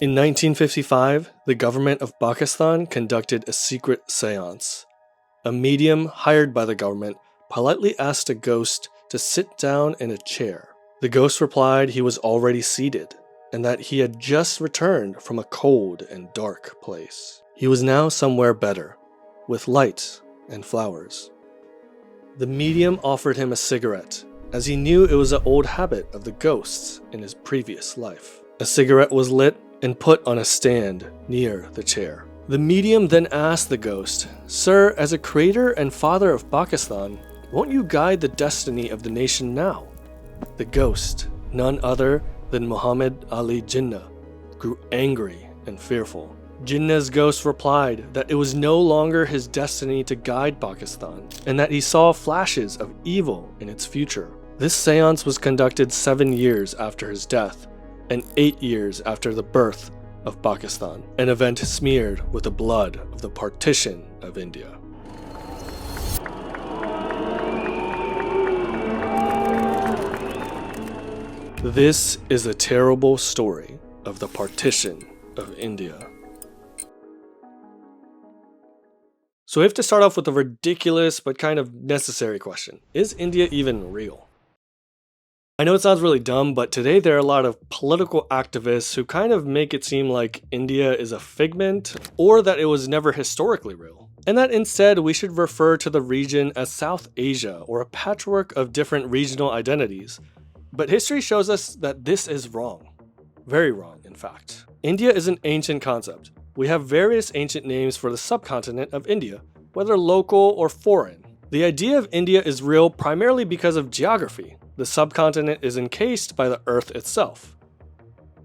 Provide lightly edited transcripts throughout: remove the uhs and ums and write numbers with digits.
In 1955, the government of Pakistan conducted a secret seance. A medium hired by the government politely asked a ghost to sit down in a chair. The ghost replied he was already seated, and that he had just returned from a cold and dark place. He was now somewhere better, with light and flowers. The medium offered him a cigarette, as he knew it was an old habit of the ghosts in his previous life. A cigarette was lit and put on a stand near the chair. The medium then asked the ghost, "Sir, as a creator and father of Pakistan, won't you guide the destiny of the nation now?" The ghost, none other than Muhammad Ali Jinnah, grew angry and fearful. Jinnah's ghost replied that it was no longer his destiny to guide Pakistan, and that he saw flashes of evil in its future. This seance was conducted 7 years after his death, and 8 years after the birth of Pakistan, an event smeared with the blood of the Partition of India. This is a terrible story of the Partition of India. So we have to start off with a ridiculous but kind of necessary question. Is India even real? I know it sounds really dumb, but today there are a lot of political activists who kind of make it seem like India is a figment, or that it was never historically real. And that instead we should refer to the region as South Asia, or a patchwork of different regional identities. But history shows us that this is wrong. Very wrong, in fact. India is an ancient concept. We have various ancient names for the subcontinent of India, whether local or foreign. The idea of India is real primarily because of geography. The subcontinent is encased by the Earth itself.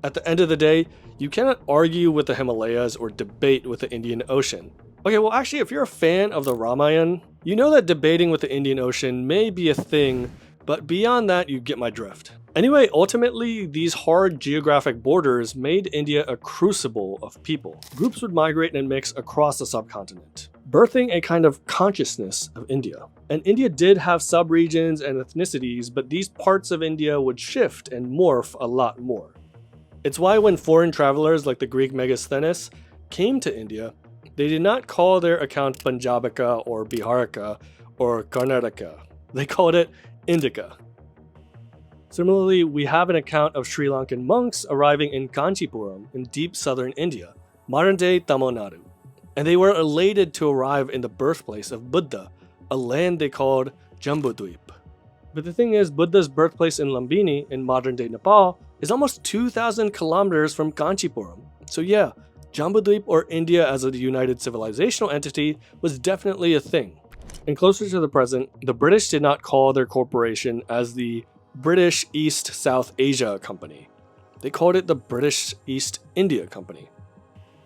At the end of the day, you cannot argue with the Himalayas or debate with the Indian Ocean. Okay, well actually, if you're a fan of the Ramayana, you know that debating with the Indian Ocean may be a thing, but beyond that, you get my drift. Anyway, ultimately, these hard geographic borders made India a crucible of people. Groups would migrate and mix across the subcontinent, birthing a kind of consciousness of India. And India did have subregions and ethnicities, but these parts of India would shift and morph a lot more. It's why when foreign travelers like the Greek Megasthenes came to India, they did not call their account Punjabica or Biharica or Karnataka. They called it Indica. Similarly, we have an account of Sri Lankan monks arriving in Kanchipuram in deep southern India, modern-day Tamil Nadu, and they were elated to arrive in the birthplace of Buddha, a land they called Jambudweep. But the thing is, Buddha's birthplace in Lumbini, in modern-day Nepal, is almost 2,000 kilometers from Kanchipuram. So yeah, Jambudweep, or India as a united civilizational entity, was definitely a thing. And closer to the present, the British did not call their corporation as the British East South Asia Company. They called it the British East India Company.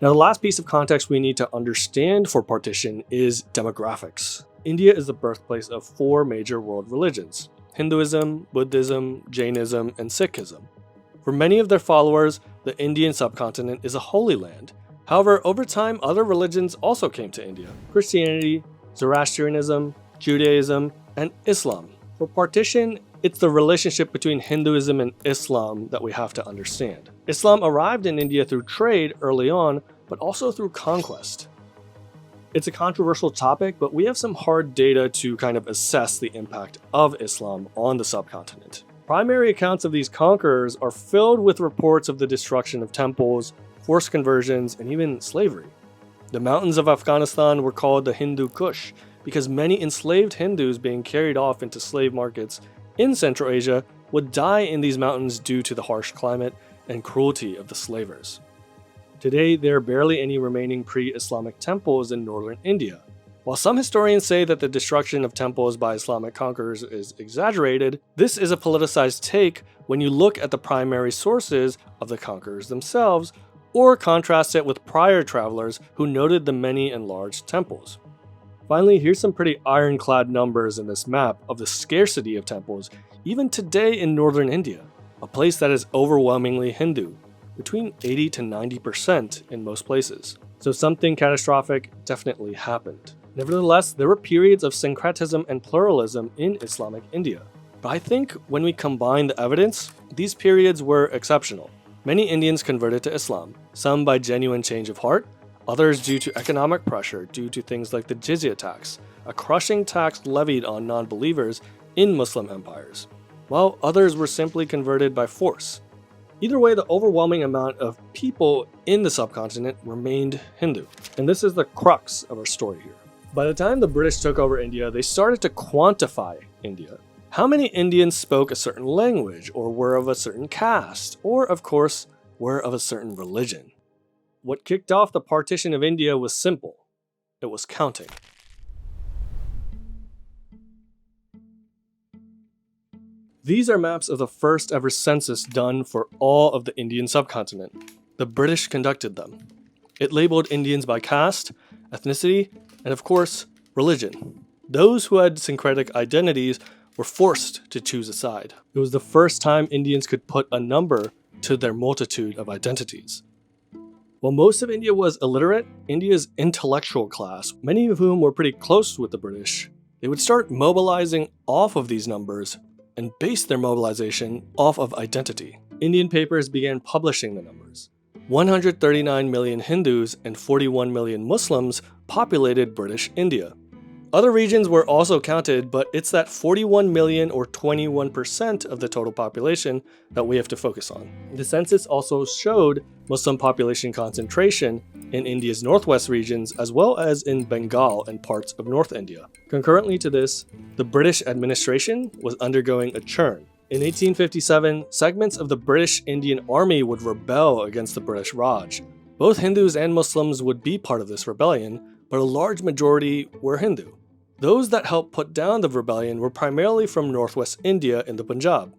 Now, the last piece of context we need to understand for partition is demographics. India is the birthplace of 4 major world religions: Hinduism, Buddhism, Jainism, and Sikhism. For many of their followers, the Indian subcontinent is a holy land. However, over time, other religions also came to India: Christianity, Zoroastrianism, Judaism, and Islam. For partition, it's the relationship between Hinduism and Islam that we have to understand. Islam arrived in India through trade early on, but also through conquest. It's a controversial topic, but we have some hard data to kind of assess the impact of Islam on the subcontinent. Primary accounts of these conquerors are filled with reports of the destruction of temples, forced conversions, and even slavery. The mountains of Afghanistan were called the Hindu Kush because many enslaved Hindus being carried off into slave markets in Central Asia would die in these mountains due to the harsh climate and cruelty of the slavers. Today, there are barely any remaining pre-Islamic temples in northern India. While some historians say that the destruction of temples by Islamic conquerors is exaggerated, this is a politicized take when you look at the primary sources of the conquerors themselves, or contrast it with prior travelers who noted the many and large temples. Finally, here's some pretty ironclad numbers in this map of the scarcity of temples, even today in northern India, a place that is overwhelmingly Hindu, between 80 to 90% in most places. So something catastrophic definitely happened. Nevertheless, there were periods of syncretism and pluralism in Islamic India. But I think when we combine the evidence, these periods were exceptional. Many Indians converted to Islam, some by genuine change of heart, others due to economic pressure due to things like the jizya tax, a crushing tax levied on non-believers in Muslim empires, while others were simply converted by force. Either way, the overwhelming amount of people in the subcontinent remained Hindu. And this is the crux of our story here. By the time the British took over India, they started to quantify India. How many Indians spoke a certain language, or were of a certain caste, or, of course, were of a certain religion? What kicked off the Partition of India was simple. It was counting. These are maps of the first ever census done for all of the Indian subcontinent. The British conducted them. It labeled Indians by caste, ethnicity, and of course, religion. Those who had syncretic identities were forced to choose a side. It was the first time Indians could put a number to their multitude of identities. While most of India was illiterate, India's intellectual class, many of whom were pretty close with the British, they would start mobilizing off of these numbers and base their mobilization off of identity. Indian papers began publishing the numbers. 139 million Hindus and 41 million Muslims populated British India. Other regions were also counted, but it's that 41 million or 21% of the total population that we have to focus on. The census also showed Muslim population concentration in India's northwest regions as well as in Bengal and parts of North India. Concurrently to this, the British administration was undergoing a churn. In 1857, segments of the British Indian Army would rebel against the British Raj. Both Hindus and Muslims would be part of this rebellion, but a large majority were Hindu. Those that helped put down the rebellion were primarily from northwest India in the Punjab.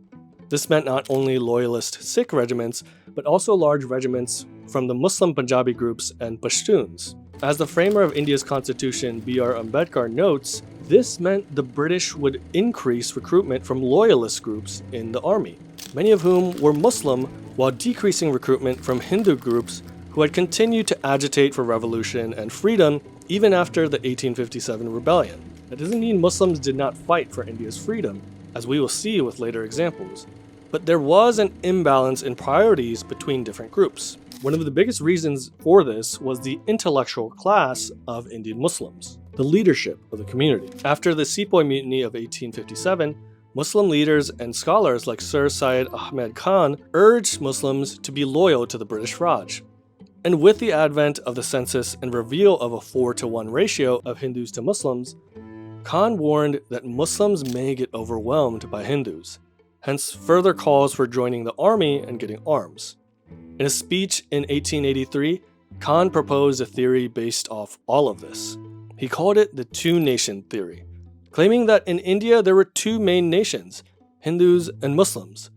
This meant not only loyalist Sikh regiments, but also large regiments from the Muslim Punjabi groups and Pashtuns. As the framer of India's constitution, B.R. Ambedkar notes, this meant the British would increase recruitment from loyalist groups in the army, many of whom were Muslim, while decreasing recruitment from Hindu groups who had continued to agitate for revolution and freedom even after the 1857 rebellion. That doesn't mean Muslims did not fight for India's freedom, as we will see with later examples, but there was an imbalance in priorities between different groups. One of the biggest reasons for this was the intellectual class of Indian Muslims, the leadership of the community. After the Sepoy Mutiny of 1857, Muslim leaders and scholars like Sir Syed Ahmed Khan urged Muslims to be loyal to the British Raj. And with the advent of the census and reveal of a 4-to-1 ratio of Hindus to Muslims, Khan warned that Muslims may get overwhelmed by Hindus, hence further calls for joining the army and getting arms. In a speech in 1883, Khan proposed a theory based off all of this. He called it the two-nation theory, claiming that in India there were two main nations, Hindus and Muslims.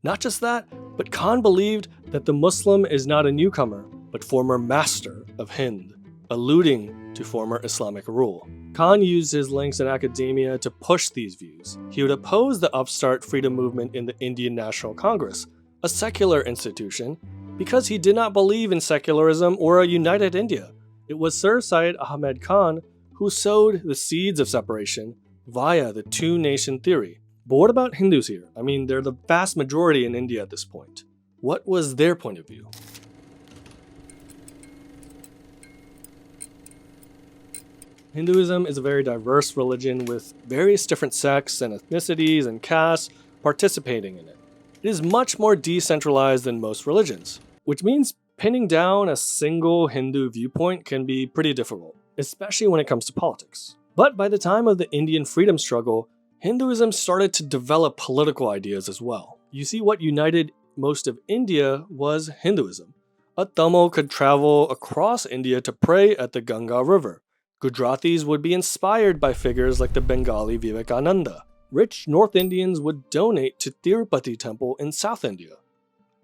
Not just that, but Khan believed that the Muslim is not a newcomer, but former master of Hind, alluding to former Islamic rule. Khan used his links in academia to push these views. He would oppose the upstart freedom movement in the Indian National Congress, a secular institution, because he did not believe in secularism or a united India. It was Sir Syed Ahmed Khan who sowed the seeds of separation via the two-nation theory. But what about Hindus here? I mean, they're the vast majority in India at this point. What was their point of view? Hinduism is a very diverse religion with various different sects and ethnicities and castes participating in it. It is much more decentralized than most religions, which means pinning down a single Hindu viewpoint can be pretty difficult, especially when it comes to politics. But by the time of the Indian freedom struggle, Hinduism started to develop political ideas as well. You see, what united most of India was Hinduism. A Tamil could travel across India to pray at the Ganga River. Gujaratis would be inspired by figures like the Bengali Vivekananda. Rich North Indians would donate to Tirupati Temple in South India.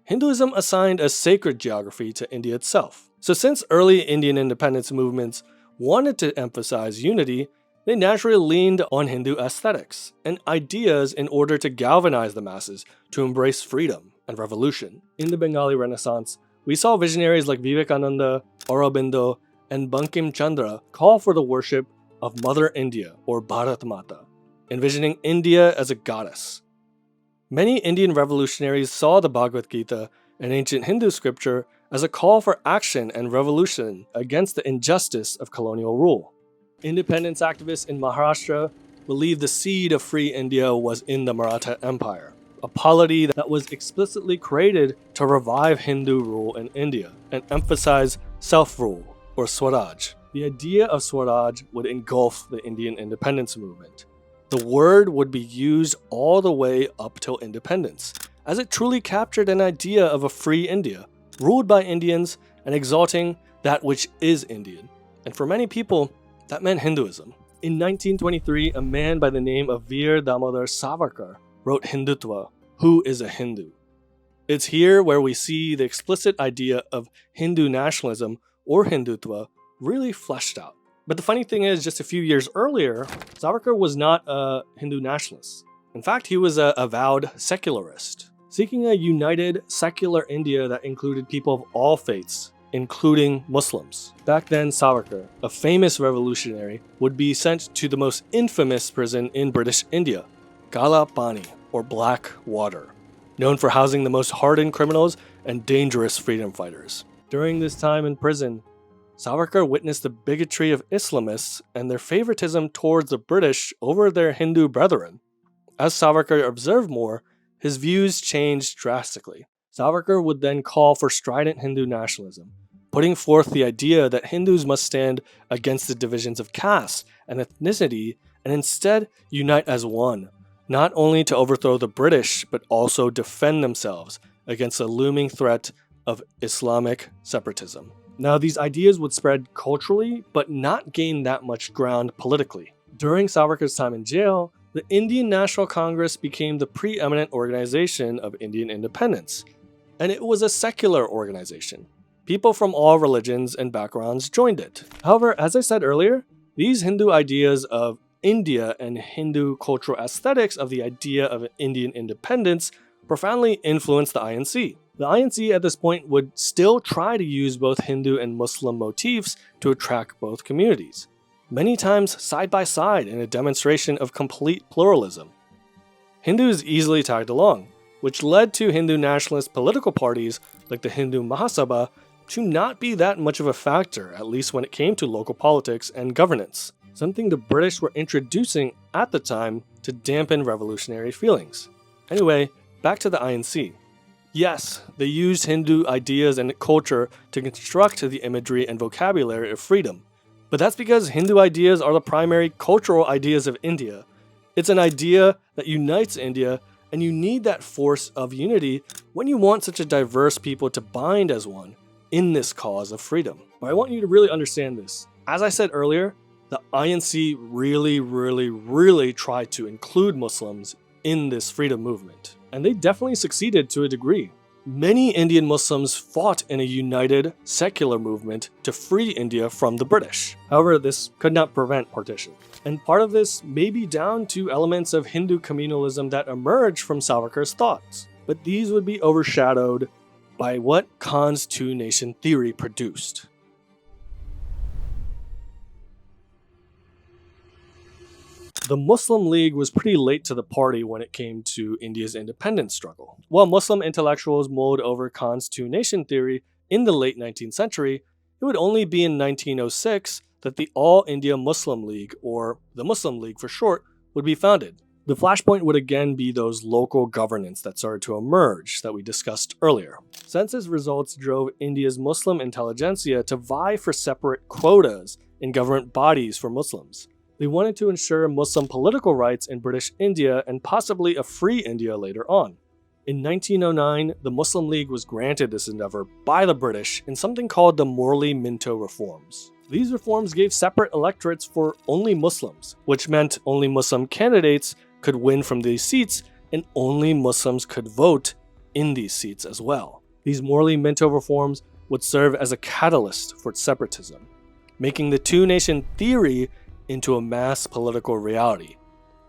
Hinduism assigned a sacred geography to India itself. So since early Indian independence movements wanted to emphasize unity, they naturally leaned on Hindu aesthetics and ideas in order to galvanize the masses to embrace freedom and revolution. In the Bengali Renaissance, we saw visionaries like Vivekananda, Aurobindo, and Bankim Chandra call for the worship of Mother India or Bharat Mata, envisioning India as a goddess. Many Indian revolutionaries saw the Bhagavad Gita, an ancient Hindu scripture, as a call for action and revolution against the injustice of colonial rule. Independence activists in Maharashtra believed the seed of free India was in the Maratha Empire, a polity that was explicitly created to revive Hindu rule in India and emphasize self-rule, or Swaraj. The idea of Swaraj would engulf the Indian independence movement. The word would be used all the way up till independence, as it truly captured an idea of a free India, ruled by Indians and exalting that which is Indian. And for many people, that meant Hinduism. In 1923, a man by the name of Veer Damodar Savarkar wrote Hindutva, Who is a Hindu? It's here where we see the explicit idea of Hindu nationalism or Hindutva really fleshed out. But the funny thing is, just a few years earlier, Savarkar was not a Hindu nationalist. In fact, he was an avowed secularist, seeking a united, secular India that included people of all faiths, including Muslims. Back then, Savarkar, a famous revolutionary, would be sent to the most infamous prison in British India, Kala Pani, or Black Water, known for housing the most hardened criminals and dangerous freedom fighters. During this time in prison, Savarkar witnessed the bigotry of Islamists and their favoritism towards the British over their Hindu brethren. As Savarkar observed more, his views changed drastically. Savarkar would then call for strident Hindu nationalism, putting forth the idea that Hindus must stand against the divisions of caste and ethnicity and instead unite as one, not only to overthrow the British, but also defend themselves against the looming threat of Islamic separatism. Now, these ideas would spread culturally, but not gain that much ground politically. During Savarkar's time in jail, the Indian National Congress became the preeminent organization of Indian independence, and it was a secular organization. People from all religions and backgrounds joined it. However, as I said earlier, these Hindu ideas of India and Hindu cultural aesthetics of the idea of Indian independence profoundly influenced the INC. The INC at this point would still try to use both Hindu and Muslim motifs to attract both communities, many times side by side in a demonstration of complete pluralism. Hindus easily tagged along, which led to Hindu nationalist political parties like the Hindu Mahasabha to not be that much of a factor, at least when it came to local politics and governance, something the British were introducing at the time to dampen revolutionary feelings. Anyway, back to the INC. Yes, they used Hindu ideas and culture to construct the imagery and vocabulary of freedom, but that's because Hindu ideas are the primary cultural ideas of India. It's an idea that unites India, and you need that force of unity when you want such a diverse people to bind as one in this cause of freedom. But I want you to really understand this. As I said earlier, the INC really tried to include Muslims in this freedom movement, and they definitely succeeded to a degree. Many Indian Muslims fought in a united, secular movement to free India from the British. However, this could not prevent partition. And part of this may be down to elements of Hindu communalism that emerged from Savarkar's thoughts. But these would be overshadowed by what Khan's two-nation theory produced. The Muslim League was pretty late to the party when it came to India's independence struggle. While Muslim intellectuals mulled over Khan's two-nation theory in the late 19th century, it would only be in 1906 that the All India Muslim League, or the Muslim League for short, would be founded. The flashpoint would again be those local governance that started to emerge that we discussed earlier. Census results drove India's Muslim intelligentsia to vie for separate quotas in government bodies for Muslims. They wanted to ensure Muslim political rights in British India and possibly a free India later on. In 1909, the Muslim League was granted this endeavor by the British in something called the Morley-Minto Reforms. These reforms gave separate electorates for only Muslims, which meant only Muslim candidates could win from these seats and only Muslims could vote in these seats as well. These Morley-Minto reforms would serve as a catalyst for separatism, making the two-nation theory into a mass political reality.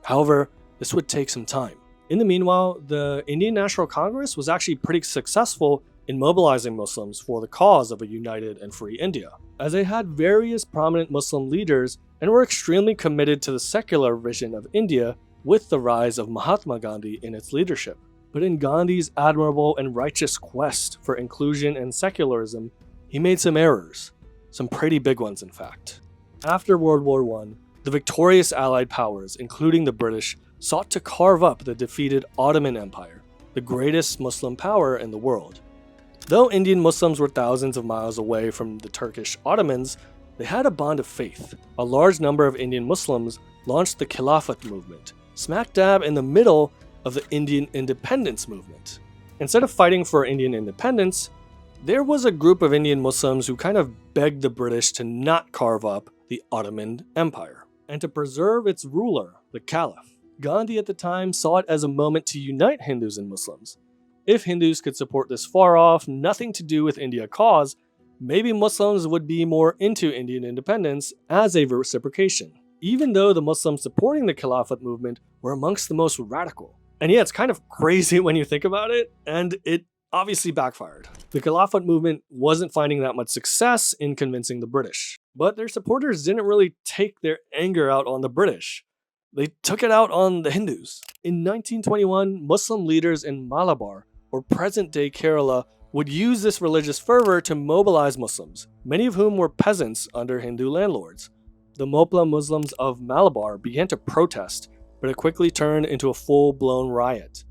However, this would take some time. In the meanwhile, the Indian National Congress was actually pretty successful in mobilizing Muslims for the cause of a united and free India, as they had various prominent Muslim leaders and were extremely committed to the secular vision of India with the rise of Mahatma Gandhi in its leadership. But in Gandhi's admirable and righteous quest for inclusion and secularism, he made some errors. Some pretty big ones, in fact. After World War I, the victorious Allied powers, including the British, sought to carve up the defeated Ottoman Empire, the greatest Muslim power in the world. Though Indian Muslims were thousands of miles away from the Turkish Ottomans, they had a bond of faith. A large number of Indian Muslims launched the Khilafat movement, smack dab in the middle of the Indian independence movement. Instead of fighting for Indian independence, there was a group of Indian Muslims who kind of begged the British to not carve up the Ottoman Empire, and to preserve its ruler, the Caliph. Gandhi at the time saw it as a moment to unite Hindus and Muslims. If Hindus could support this far-off, nothing to do with India cause, maybe Muslims would be more into Indian independence as a reciprocation, even though the Muslims supporting the Khilafat movement were amongst the most radical. And yeah, it's kind of crazy when you think about it, and it obviously backfired. The Khilafat movement wasn't finding that much success in convincing the British, but their supporters didn't really take their anger out on the British. They took it out on the Hindus. In 1921, Muslim leaders in Malabar, or present-day Kerala, would use this religious fervor to mobilize Muslims, many of whom were peasants under Hindu landlords. The Mopla Muslims of Malabar began to protest, but it quickly turned into a full-blown riot.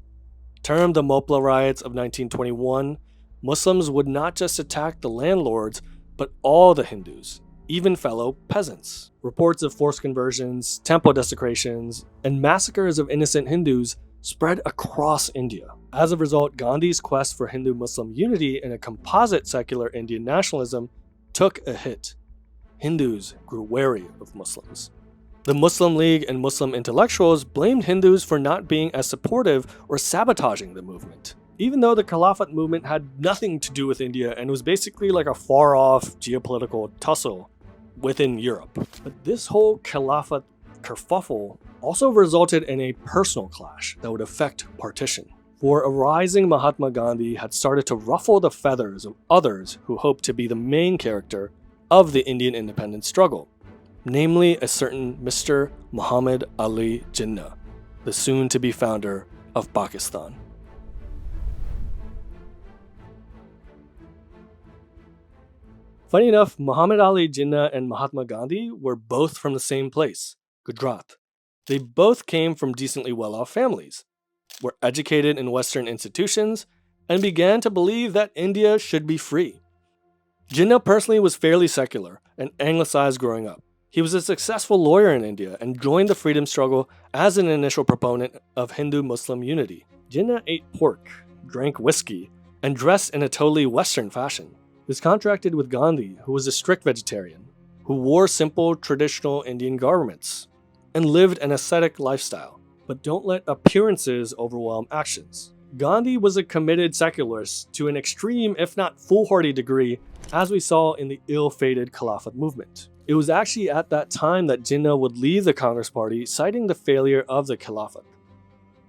Termed the Mopla riots of 1921, Muslims would not just attack the landlords, but all the Hindus, even fellow peasants. Reports of forced conversions, temple desecrations, and massacres of innocent Hindus spread across India. As a result, Gandhi's quest for Hindu-Muslim unity and a composite secular Indian nationalism took a hit. Hindus grew wary of Muslims. The Muslim League and Muslim intellectuals blamed Hindus for not being as supportive or sabotaging the movement, even though the Khilafat movement had nothing to do with India and was basically like a far-off geopolitical tussle within Europe. But this whole Khilafat kerfuffle also resulted in a personal clash that would affect partition. For a rising Mahatma Gandhi had started to ruffle the feathers of others who hoped to be the main character of the Indian independence struggle, namely a certain Mr. Muhammad Ali Jinnah, the soon-to-be founder of Pakistan. Funny enough, Muhammad Ali Jinnah and Mahatma Gandhi were both from the same place, Gujarat. They both came from decently well-off families, were educated in Western institutions, and began to believe that India should be free. Jinnah personally was fairly secular and anglicized growing up. He was a successful lawyer in India and joined the freedom struggle as an initial proponent of Hindu-Muslim unity. Jinnah ate pork, drank whiskey, and dressed in a totally Western fashion. He was contracted with Gandhi, who was a strict vegetarian, who wore simple traditional Indian garments, and lived an ascetic lifestyle. But don't let appearances overwhelm actions. Gandhi was a committed secularist to an extreme, if not foolhardy degree, as we saw in the ill-fated Khilafat movement. It was actually at that time that Jinnah would leave the Congress Party, citing the failure of the Khilafat.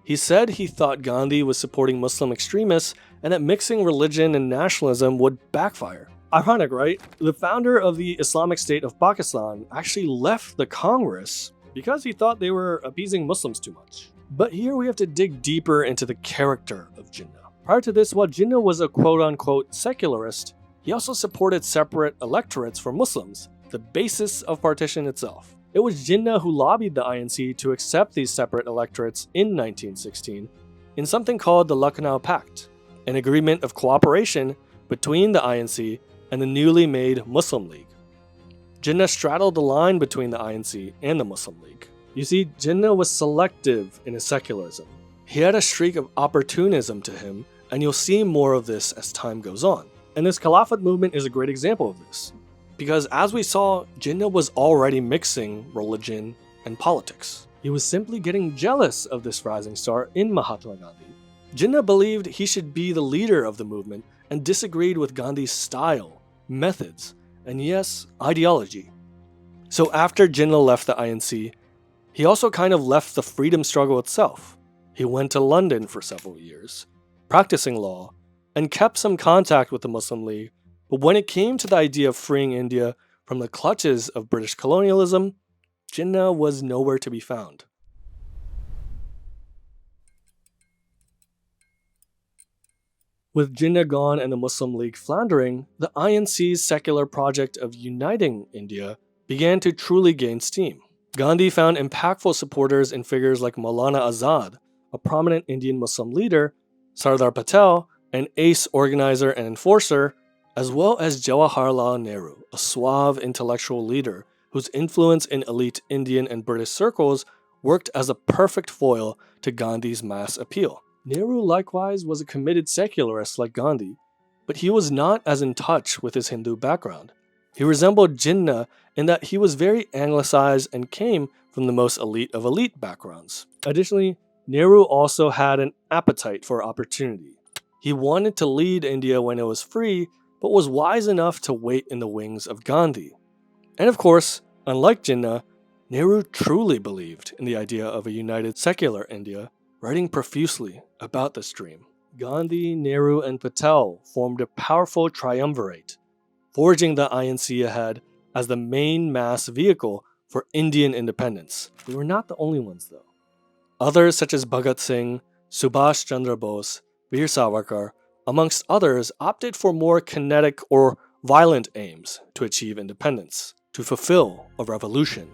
He said he thought Gandhi was supporting Muslim extremists and that mixing religion and nationalism would backfire. Ironic, right? The founder of the Islamic State of Pakistan actually left the Congress because he thought they were appeasing Muslims too much. But here we have to dig deeper into the character of Jinnah. Prior to this, while Jinnah was a quote-unquote secularist, he also supported separate electorates for Muslims, the basis of partition itself. It was Jinnah who lobbied the INC to accept these separate electorates in 1916 in something called the Lucknow Pact, an agreement of cooperation between the INC and the newly made Muslim League. Jinnah straddled the line between the INC and the Muslim League. You see, Jinnah was selective in his secularism. He had a streak of opportunism to him, and you'll see more of this as time goes on. And this Khilafat movement is a great example of this. Because as we saw, Jinnah was already mixing religion and politics. He was simply getting jealous of this rising star in Mahatma Gandhi. Jinnah believed he should be the leader of the movement and disagreed with Gandhi's style, methods, and yes, ideology. So after Jinnah left the INC, he also kind of left the freedom struggle itself. He went to London for several years, practicing law, and kept some contact with the Muslim League. But when it came to the idea of freeing India from the clutches of British colonialism, Jinnah was nowhere to be found. With Jinnah gone and the Muslim League floundering, the INC's secular project of uniting India began to truly gain steam. Gandhi found impactful supporters in figures like Maulana Azad, a prominent Indian Muslim leader, Sardar Patel, an ace organizer and enforcer, as well as Jawaharlal Nehru, a suave intellectual leader whose influence in elite Indian and British circles worked as a perfect foil to Gandhi's mass appeal. Nehru likewise was a committed secularist like Gandhi, but he was not as in touch with his Hindu background. He resembled Jinnah in that he was very anglicized and came from the most elite of elite backgrounds. Additionally, Nehru also had an appetite for opportunity. He wanted to lead India when it was free, but was wise enough to wait in the wings of Gandhi. And of course, unlike Jinnah, Nehru truly believed in the idea of a united secular India, writing profusely about this dream. Gandhi, Nehru, and Patel formed a powerful triumvirate, forging the INC ahead as the main mass vehicle for Indian independence. They were not the only ones though. Others such as Bhagat Singh, Subhash Chandra Bose, Veer Savarkar, amongst others, opted for more kinetic or violent aims to achieve independence, to fulfill a revolution.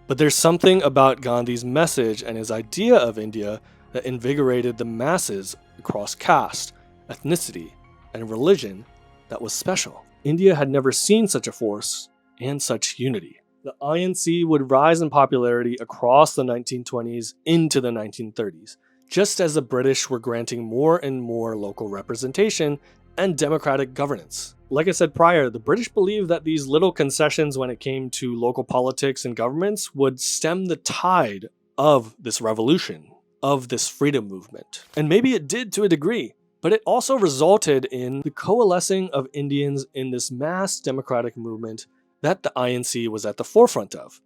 But there's something about Gandhi's message and his idea of India that invigorated the masses across caste, ethnicity, and religion that was special. India had never seen such a force and such unity. The INC would rise in popularity across the 1920s into the 1930s, just as the British were granting more and more local representation and democratic governance. Like I said prior, the British believed that these little concessions when it came to local politics and governments would stem the tide of this revolution, of this freedom movement. And maybe it did to a degree, but it also resulted in the coalescing of Indians in this mass democratic movement that the INC was at the forefront of.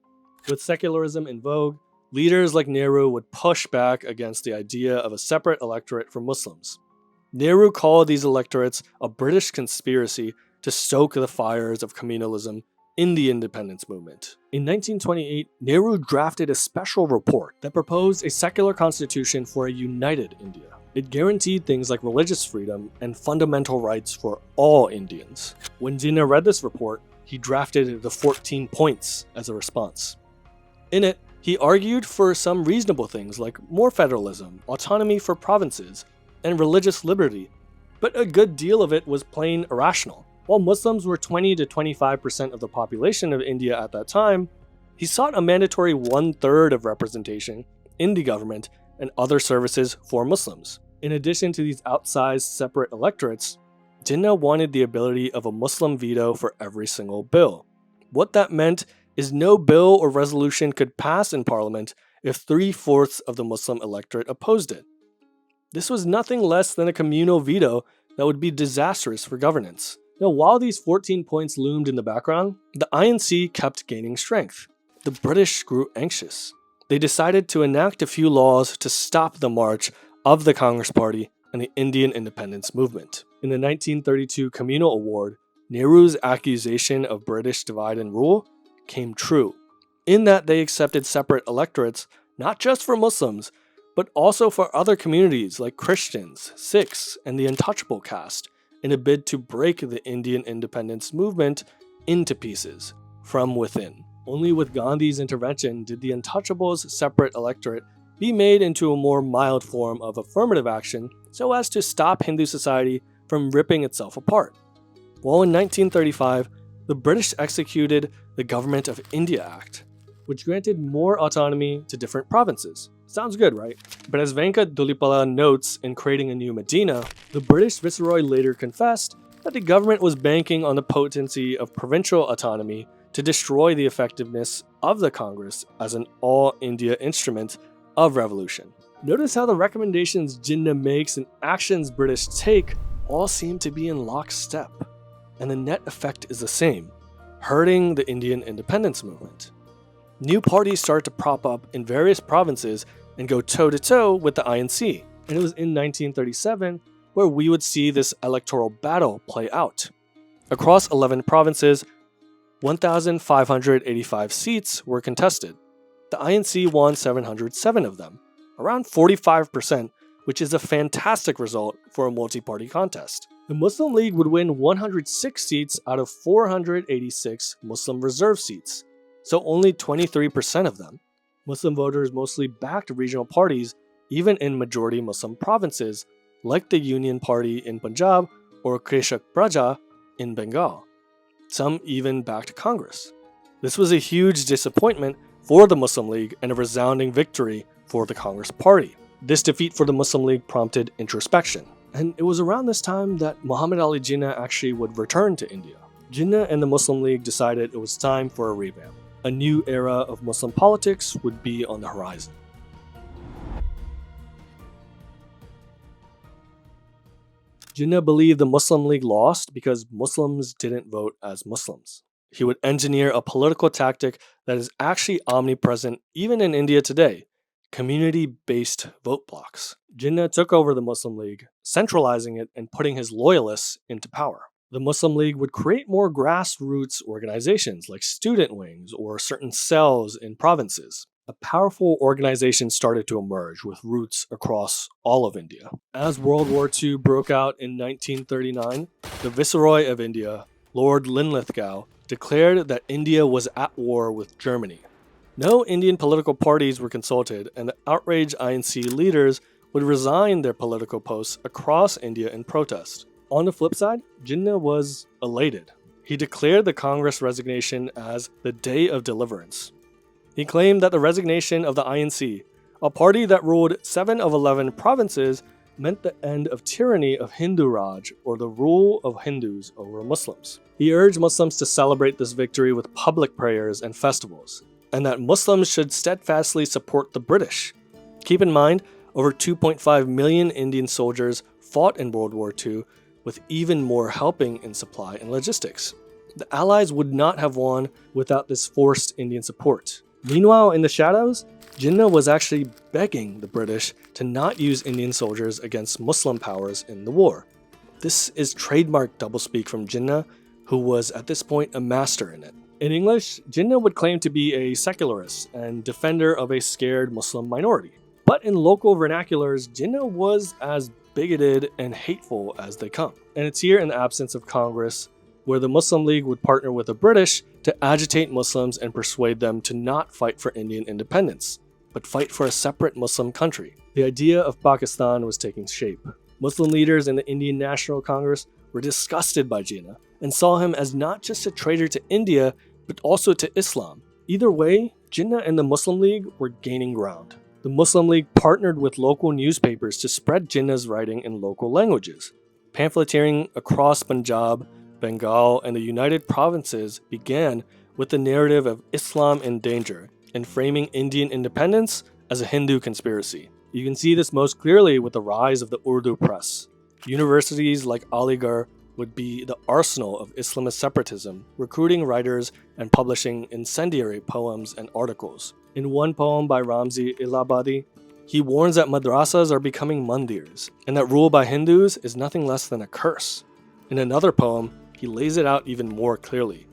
With secularism in vogue, leaders like Nehru would push back against the idea of a separate electorate for Muslims. Nehru called these electorates a British conspiracy to stoke the fires of communalism in the independence movement. In 1928, Nehru drafted a special report that proposed a secular constitution for a united India. It guaranteed things like religious freedom and fundamental rights for all Indians. When Jinnah read this report, he drafted the 14 points as a response. In it, he argued for some reasonable things like more federalism, autonomy for provinces, and religious liberty, but a good deal of it was plain irrational. While Muslims were 20 to 25% of the population of India at that time, he sought a mandatory 1/3 of representation in the government and other services for Muslims. In addition to these outsized separate electorates, Jinnah wanted the ability of a Muslim veto for every single bill. What that meant is no bill or resolution could pass in parliament if 3/4 of the Muslim electorate opposed it. This was nothing less than a communal veto that would be disastrous for governance. Now, while these 14 points loomed in the background, the INC kept gaining strength. The British grew anxious. They decided to enact a few laws to stop the march of the Congress Party and the Indian independence movement. In the 1932 Communal Award, Nehru's accusation of British divide and rule came true, in that they accepted separate electorates not just for Muslims, but also for other communities like Christians, Sikhs, and the untouchable caste, in a bid to break the Indian independence movement into pieces from within. Only with Gandhi's intervention did the untouchables' separate electorate be made into a more mild form of affirmative action so as to stop Hindu society from ripping itself apart. Well, in 1935, the British executed the Government of India Act, which granted more autonomy to different provinces. Sounds good, right? But as Venkat Dulipala notes in Creating a New Medina, the British Viceroy later confessed that the government was banking on the potency of provincial autonomy to destroy the effectiveness of the Congress as an all-India instrument of revolution. Notice how the recommendations Jinnah makes and actions British take all seem to be in lockstep, and the net effect is the same, hurting the Indian independence movement. New parties start to prop up in various provinces and go toe-to-toe with the INC, and it was in 1937 where we would see this electoral battle play out. Across 11 provinces, 1,585 seats were contested. The INC won 707 of them, around 45%, which is a fantastic result for a multi-party contest. The Muslim League would win 106 seats out of 486 Muslim reserve seats, so only 23% of them. Muslim voters mostly backed regional parties, even in majority Muslim provinces, like the Union Party in Punjab or Krishak Praja in Bengal. Some even backed Congress. This was a huge disappointment for the Muslim League and a resounding victory for the Congress Party. This defeat for the Muslim League prompted introspection, and it was around this time that Muhammad Ali Jinnah actually would return to India. Jinnah and the Muslim League decided it was time for a revamp. A new era of Muslim politics would be on the horizon. Jinnah believed the Muslim League lost because Muslims didn't vote as Muslims. He would engineer a political tactic that is actually omnipresent even in India today: community-based vote blocks. Jinnah took over the Muslim League, centralizing it and putting his loyalists into power. The Muslim League would create more grassroots organizations like student wings or certain cells in provinces. A powerful organization started to emerge with roots across all of India. As World War II broke out in 1939, the Viceroy of India, Lord Linlithgow, declared that India was at war with Germany. No Indian political parties were consulted, and the outraged INC leaders would resign their political posts across India in protest. On the flip side, Jinnah was elated. He declared the Congress resignation as the Day of Deliverance. He claimed that the resignation of the INC, a party that ruled 7 of 11 provinces, meant the end of tyranny of Hindu Raj, or the rule of Hindus over Muslims. He urged Muslims to celebrate this victory with public prayers and festivals, and that Muslims should steadfastly support the British. Keep in mind, over 2.5 million Indian soldiers fought in World War II, with even more helping in supply and logistics. The Allies would not have won without this forced Indian support. Meanwhile, in the shadows, Jinnah was actually begging the British to not use Indian soldiers against Muslim powers in the war. This is trademark doublespeak from Jinnah, who was at this point a master in it. In English, Jinnah would claim to be a secularist and defender of a scared Muslim minority. But in local vernaculars, Jinnah was as bigoted and hateful as they come. And it's here in the absence of Congress, where the Muslim League would partner with the British to agitate Muslims and persuade them to not fight for Indian independence, but fight for a separate Muslim country. The idea of Pakistan was taking shape. Muslim leaders in the Indian National Congress were disgusted by Jinnah and saw him as not just a traitor to India, but also to Islam. Either way, Jinnah and the Muslim League were gaining ground. The Muslim League partnered with local newspapers to spread Jinnah's writing in local languages. Pamphleteering across Punjab, Bengal, and the United Provinces began with the narrative of Islam in danger and framing Indian independence as a Hindu conspiracy. You can see this most clearly with the rise of the Urdu press. Universities like Aligarh would be the arsenal of Islamist separatism, recruiting writers and publishing incendiary poems and articles. In one poem by Ramzi Ilhabadi, he warns that madrasas are becoming mandirs, and that rule by Hindus is nothing less than a curse. In another poem, he lays it out even more clearly.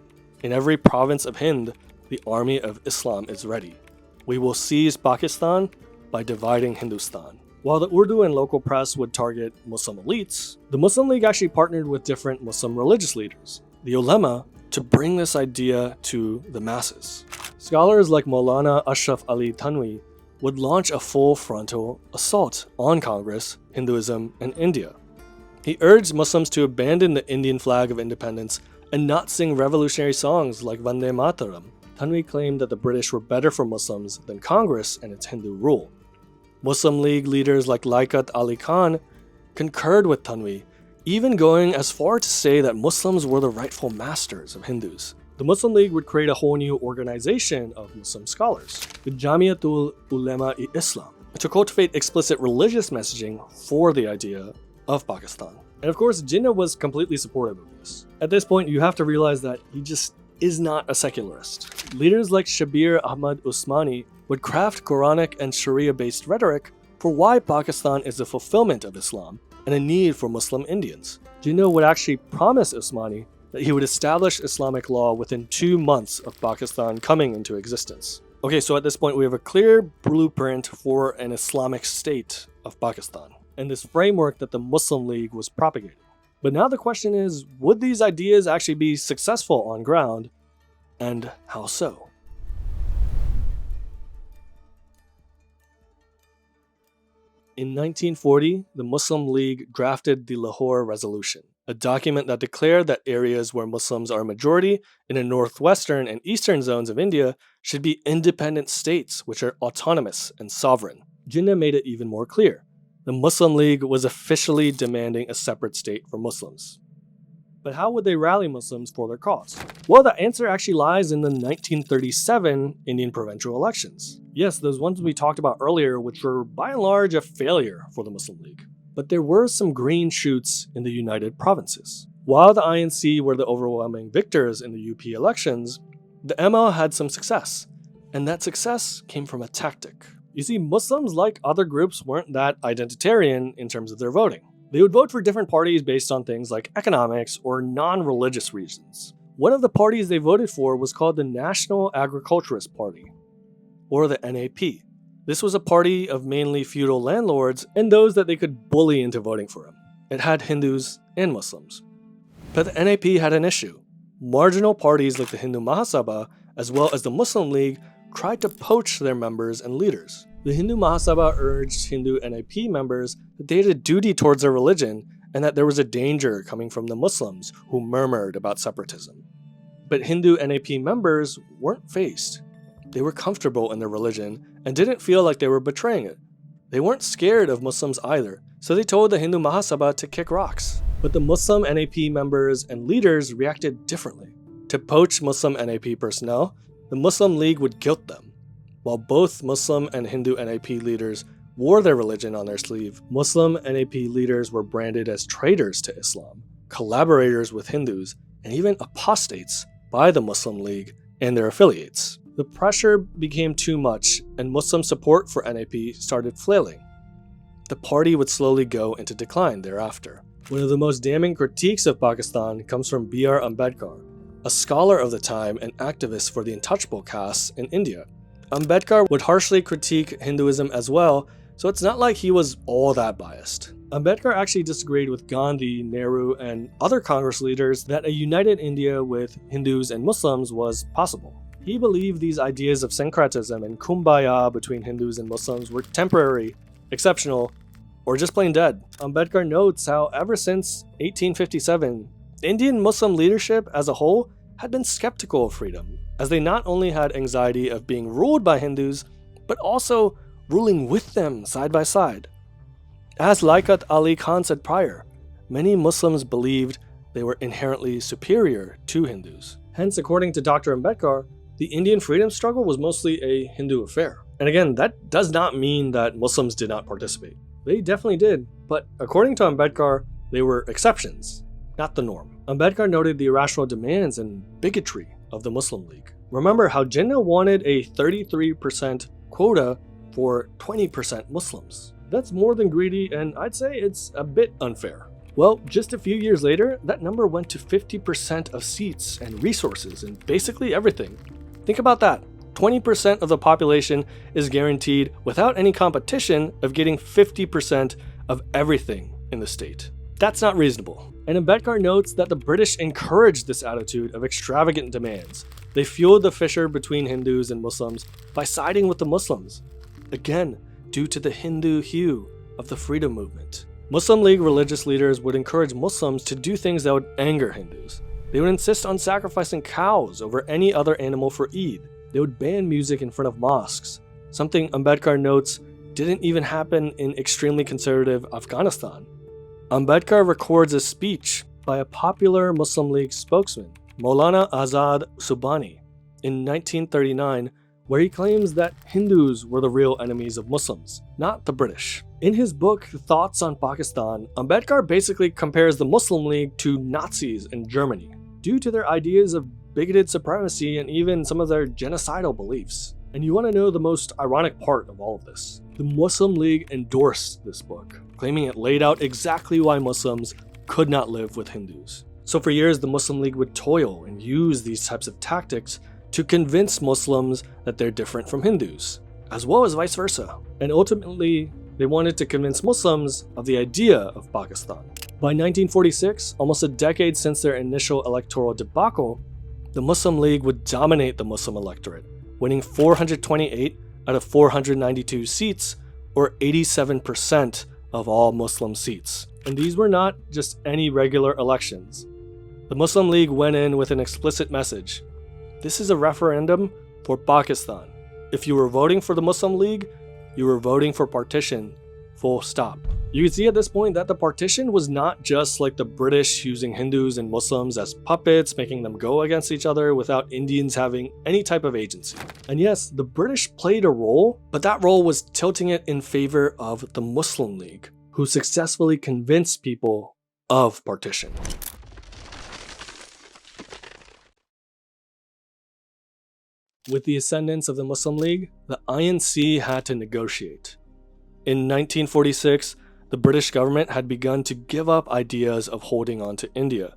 In every province of Hind, the army of Islam is ready. We will seize Pakistan by dividing Hindustan. While the Urdu and local press would target Muslim elites, the Muslim League actually partnered with different Muslim religious leaders, the ulema, to bring this idea to the masses. Scholars like Maulana Ashraf Ali Thanvi would launch a full frontal assault on Congress, Hinduism, and India. He urged Muslims to abandon the Indian flag of independence and not sing revolutionary songs like Vande Mataram. Thanvi claimed that the British were better for Muslims than Congress and its Hindu rule. Muslim League leaders like Liaquat Ali Khan concurred with Thanvi, even going as far to say that Muslims were the rightful masters of Hindus. The Muslim League would create a whole new organization of Muslim scholars, the Jamiatul Ulema-e-Islam, to cultivate explicit religious messaging for the idea of Pakistan. And of course, Jinnah was completely supportive of this. At this point, you have to realize that he just is not a secularist. Leaders like Shabir Ahmad Usmani would craft Quranic and Sharia-based rhetoric for why Pakistan is a fulfillment of Islam and a need for Muslim Indians. Jinnah would actually promise Usmani that he would establish Islamic law within 2 months of Pakistan coming into existence. Okay, so at this point we have a clear blueprint for an Islamic state of Pakistan. and this framework that the Muslim League was propagating. But now the question is, would these ideas actually be successful on ground, and how so? In 1940, the Muslim League drafted the Lahore Resolution, a document that declared that areas where Muslims are a majority in the northwestern and eastern zones of India should be independent states which are autonomous and sovereign. Jinnah made it even more clear. The Muslim League was officially demanding a separate state for Muslims. But how would they rally Muslims for their cause? Well, the answer actually lies in the 1937 Indian provincial elections. Yes, those ones we talked about earlier, which were by and large a failure for the Muslim League. But there were some green shoots in the United Provinces. While the INC were the overwhelming victors in the UP elections, the ML had some success, and that success came from a tactic. You see, Muslims, like other groups, weren't that identitarian in terms of their voting. They would vote for different parties based on things like economics or non-religious reasons. One of the parties they voted for was called the National Agriculturist Party, or the NAP. This was a party of mainly feudal landlords and those that they could bully into voting for him. It had Hindus and Muslims. But the NAP had an issue. Marginal parties like the Hindu Mahasabha, as well as the Muslim League, tried to poach their members and leaders. The Hindu Mahasabha urged Hindu NAP members that they had a duty towards their religion and that there was a danger coming from the Muslims who murmured about separatism. But Hindu NAP members weren't fazed. They were comfortable in their religion and didn't feel like they were betraying it. They weren't scared of Muslims either, so they told the Hindu Mahasabha to kick rocks. But the Muslim NAP members and leaders reacted differently. To poach Muslim NAP personnel, the Muslim League would guilt them. While both Muslim and Hindu NAP leaders wore their religion on their sleeve, Muslim NAP leaders were branded as traitors to Islam, collaborators with Hindus, and even apostates by the Muslim League and their affiliates. The pressure became too much, and Muslim support for NAP started flailing. The party would slowly go into decline thereafter. One of the most damning critiques of Pakistan comes from B.R. Ambedkar, a scholar of the time and activist for the untouchable castes in India. Ambedkar would harshly critique Hinduism as well, so it's not like he was all that biased. Ambedkar actually disagreed with Gandhi, Nehru, and other Congress leaders that a united India with Hindus and Muslims was possible. He believed these ideas of syncretism and kumbaya between Hindus and Muslims were temporary, exceptional, or just plain dead. Ambedkar notes how ever since 1857, Indian Muslim leadership as a whole had been skeptical of freedom, as they not only had anxiety of being ruled by Hindus, but also ruling with them side by side. As Liaquat Ali Khan said prior, many Muslims believed they were inherently superior to Hindus. Hence, according to Dr. Ambedkar, the Indian freedom struggle was mostly a Hindu affair. And again, that does not mean that Muslims did not participate. They definitely did, but according to Ambedkar, they were exceptions, not the norm. Ambedkar noted the irrational demands and bigotry of the Muslim League. Remember how Jinnah wanted a 33% quota for 20% Muslims. That's more than greedy, and I'd say it's a bit unfair. Well, just a few years later, that number went to 50% of seats and resources and basically everything. Think about that. 20% of the population is guaranteed, without any competition, of getting 50% of everything in the state. That's not reasonable. And Ambedkar notes that the British encouraged this attitude of extravagant demands. They fueled the fissure between Hindus and Muslims by siding with the Muslims, again, due to the Hindu hue of the freedom movement. Muslim League religious leaders would encourage Muslims to do things that would anger Hindus. They would insist on sacrificing cows over any other animal for Eid. They would ban music in front of mosques, something Ambedkar notes didn't even happen in extremely conservative Afghanistan. Ambedkar records a speech by a popular Muslim League spokesman, Maulana Azad Subani, in 1939, where he claims that Hindus were the real enemies of Muslims, not the British. In his book, Thoughts on Pakistan, Ambedkar basically compares the Muslim League to Nazis in Germany, due to their ideas of bigoted supremacy and even some of their genocidal beliefs. And you want to know the most ironic part of all of this? The Muslim League endorsed this book, claiming it laid out exactly why Muslims could not live with Hindus. So for years, the Muslim League would toil and use these types of tactics to convince Muslims that they're different from Hindus, as well as vice versa. And ultimately, They wanted to convince Muslims of the idea of Pakistan. By 1946, almost a decade since their initial electoral debacle, the Muslim League would dominate the Muslim electorate, winning 428 out of 492 seats, or 87% of all Muslim seats. And these were not just any regular elections. The Muslim League went in with an explicit message. This is a referendum for Pakistan. If you were voting for the Muslim League, you were voting for partition, full stop. You can see at this point that the partition was not just like the British using Hindus and Muslims as puppets, making them go against each other without Indians having any type of agency. And yes, the British played a role, but that role was tilting it in favor of the Muslim League, who successfully convinced people of partition. With the ascendance of the Muslim League, the INC had to negotiate. In 1946, the British government had begun to give up ideas of holding on to India.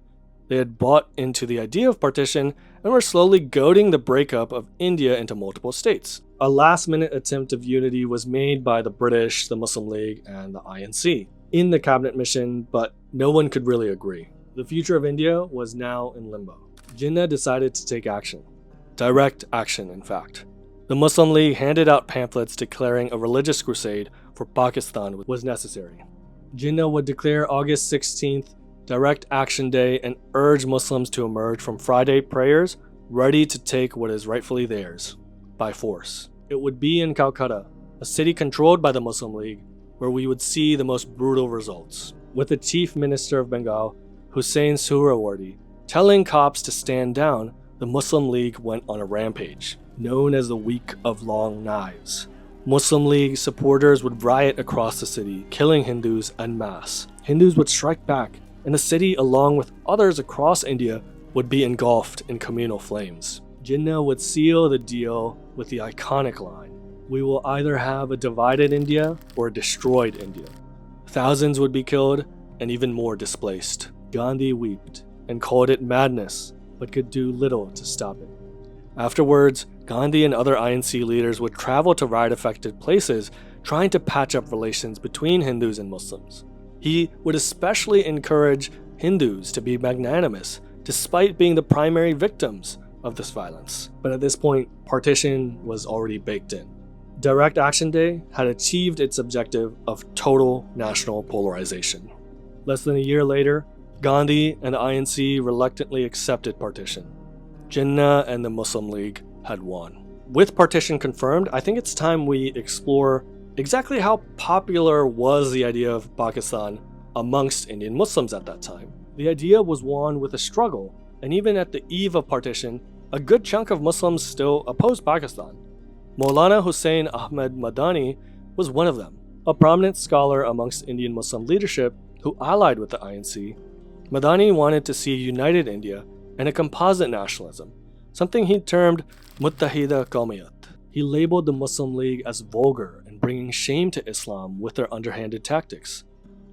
They had bought into the idea of partition and were slowly goading the breakup of India into multiple states. A last-minute attempt of unity was made by the British, the Muslim League, and the INC in the cabinet mission, but no one could really agree. The future of India was now in limbo. Jinnah decided to take action. Direct action, in fact. The Muslim League handed out pamphlets declaring a religious crusade for Pakistan was necessary. Jinnah would declare August 16th Direct Action Day and urge Muslims to emerge from Friday prayers ready to take what is rightfully theirs, by force. It would be in Calcutta, a city controlled by the Muslim League, where we would see the most brutal results, with the Chief Minister of Bengal, Hussain Suhrawardy, telling cops to stand down. The Muslim League went on a rampage, known as the Week of Long Knives. Muslim League supporters would riot across the city, killing Hindus en masse. Hindus would strike back, and the city, along with others across India, would be engulfed in communal flames. Jinnah would seal the deal with the iconic line, "We will either have a divided India or a destroyed India." Thousands would be killed and even more displaced. Gandhi wept and called it madness, but could do little to stop it. Afterwards, Gandhi and other INC leaders would travel to riot-affected places, trying to patch up relations between Hindus and Muslims. He would especially encourage Hindus to be magnanimous, despite being the primary victims of this violence. But at this point, partition was already baked in. Direct Action Day had achieved its objective of total national polarization. Less than a year later, Gandhi and the INC reluctantly accepted partition. Jinnah and the Muslim League had won. With partition confirmed, I think it's time we explore exactly how popular was the idea of Pakistan amongst Indian Muslims at that time. The idea was won with a struggle, and even at the eve of partition, a good chunk of Muslims still opposed Pakistan. Maulana Hussain Ahmed Madani was one of them, a prominent scholar amongst Indian Muslim leadership who allied with the INC. Madani wanted to see a united India and a composite nationalism, something he termed Muttahida Qawmiyat. He labeled the Muslim League as vulgar and bringing shame to Islam with their underhanded tactics.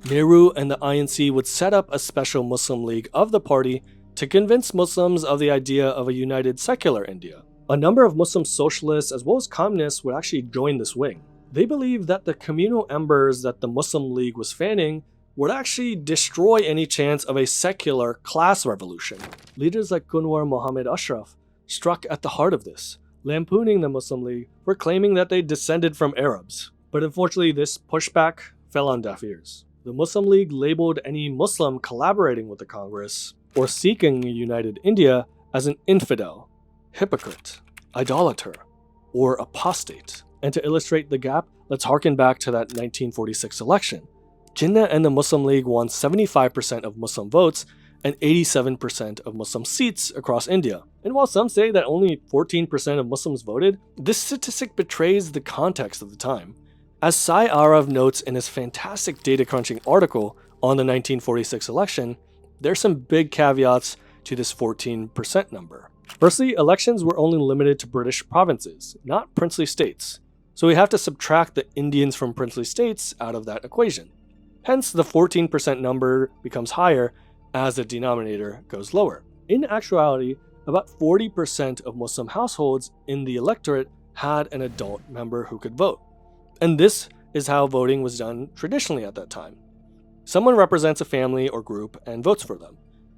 Nehru and the INC would set up a special Muslim League of the party to convince Muslims of the idea of a united secular India. A number of Muslim socialists as well as communists would actually join this wing. They believed that the communal embers that the Muslim League was fanning would actually destroy any chance of a secular class revolution. Leaders like Kunwar Muhammad Ashraf struck at the heart of this, lampooning the Muslim League for claiming that they descended from Arabs. But unfortunately, this pushback fell on deaf ears. The Muslim League labeled any Muslim collaborating with the Congress or seeking a united India as an infidel, hypocrite, idolater, or apostate. And to illustrate the gap, let's harken back to that 1946 election. Jinnah and the Muslim League won 75% of Muslim votes and 87% of Muslim seats across India. And while some say that only 14% of Muslims voted, this statistic betrays the context of the time. As Sai Arav notes in his fantastic data crunching article on the 1946 election, there's some big caveats to this 14% number. Firstly, elections were only limited to British provinces, not princely states. So we have to subtract the Indians from princely states out of that equation. Hence, the 14% number becomes higher as the denominator goes lower. In actuality, about 40% of Muslim households in the electorate had an adult member who could vote. And this is how voting was done traditionally at that time. Someone represents a family or group and votes for them.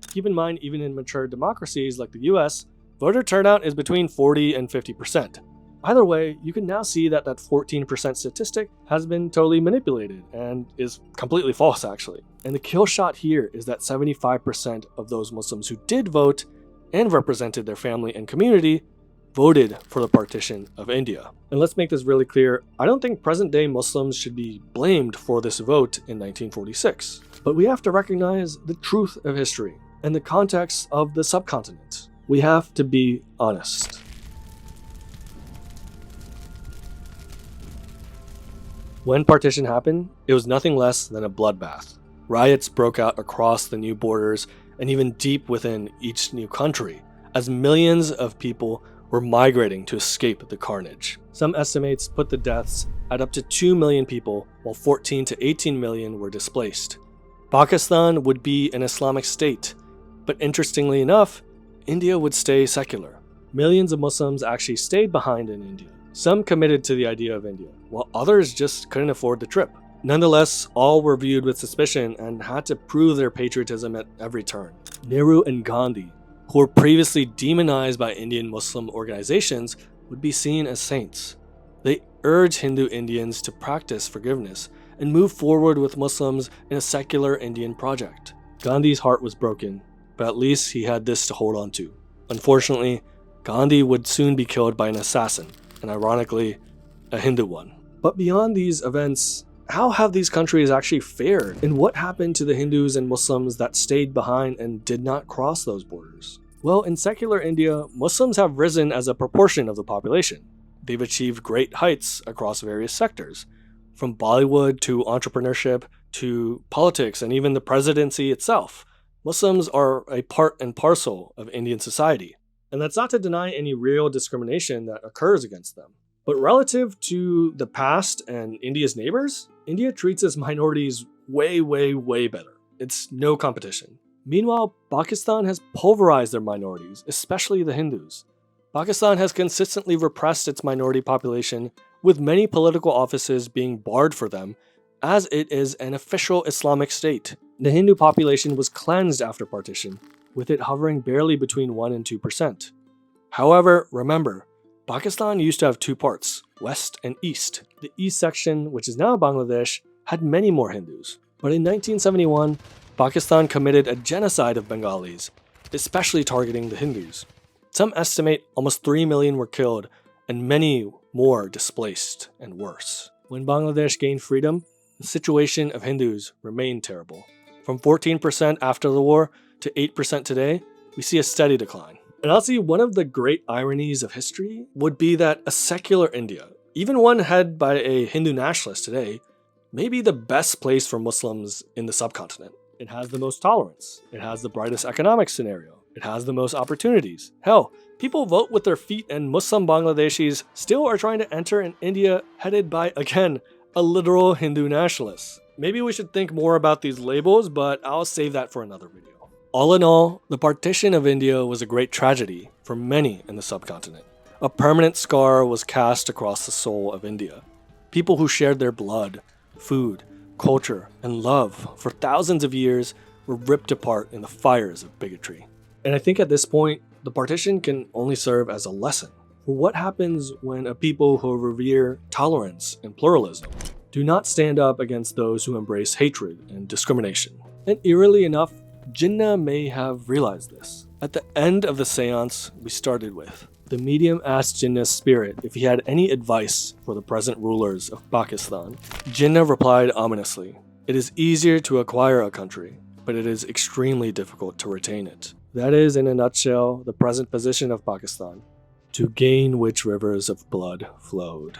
Keep in mind, even in mature democracies like the US, voter turnout is between 40 and 50%. Either way, you can now see that 14% statistic has been totally manipulated and is completely false, actually. And the kill shot here is that 75% of those Muslims who did vote and represented their family and community voted for the partition of India. And let's make this really clear, I don't think present-day Muslims should be blamed for this vote in 1946. But we have to recognize the truth of history and the context of the subcontinent. We have to be honest. When partition happened, it was nothing less than a bloodbath. Riots broke out across the new borders and even deep within each new country, as millions of people were migrating to escape the carnage. Some estimates put the deaths at up to 2 million people, while 14 to 18 million were displaced. Pakistan would be an Islamic state, but interestingly enough, India would stay secular. Millions of Muslims actually stayed behind in India. Some committed to the idea of India, while others just couldn't afford the trip. Nonetheless, all were viewed with suspicion and had to prove their patriotism at every turn. Nehru and Gandhi, who were previously demonized by Indian Muslim organizations, would be seen as saints. They urged Hindu Indians to practice forgiveness and move forward with Muslims in a secular Indian project. Gandhi's heart was broken, but at least he had this to hold on to. Unfortunately, Gandhi would soon be killed by an assassin, and ironically, a Hindu one. But beyond these events, how have these countries actually fared? And what happened to the Hindus and Muslims that stayed behind and did not cross those borders? Well, in secular India, Muslims have risen as a proportion of the population. They've achieved great heights across various sectors, from Bollywood to entrepreneurship to politics and even the presidency itself. Muslims are a part and parcel of Indian society. And that's not to deny any real discrimination that occurs against them. But relative to the past and India's neighbors, India treats its minorities way better. It's no competition. Meanwhile, Pakistan has pulverized their minorities, especially the Hindus. Pakistan has consistently repressed its minority population, with many political offices being barred for them, as it is an official Islamic state. The Hindu population was cleansed after partition, with it hovering barely between 1 and 2%. However, remember, Pakistan used to have two parts, west and east. The east section, which is now Bangladesh, had many more Hindus. But in 1971, Pakistan committed a genocide of Bengalis, especially targeting the Hindus. Some estimate almost 3 million were killed and many more displaced and worse. When Bangladesh gained freedom, the situation of Hindus remained terrible. From 14% after the war to 8% today, we see a steady decline. And honestly, one of the great ironies of history would be that a secular India, even one headed by a Hindu nationalist today, may be the best place for Muslims in the subcontinent. It has the most tolerance. It has the brightest economic scenario. It has the most opportunities. Hell, people vote with their feet, and Muslim Bangladeshis still are trying to enter an India headed by, again, a literal Hindu nationalist. Maybe we should think more about these labels, but I'll save that for another video. All in all, the partition of India was a great tragedy for many in the subcontinent. A permanent scar was cast across the soul of India. People who shared their blood, food, culture, and love for thousands of years were ripped apart in the fires of bigotry. And I think at this point, the partition can only serve as a lesson for what happens when a people who revere tolerance and pluralism do not stand up against those who embrace hatred and discrimination. And eerily enough, Jinnah may have realized this. At the end of the seance we started with, the medium asked Jinnah's spirit if he had any advice for the present rulers of Pakistan. Jinnah replied ominously, "It is easier to acquire a country, but it is extremely difficult to retain it." That is, in a nutshell, the present position of Pakistan, to gain which rivers of blood flowed.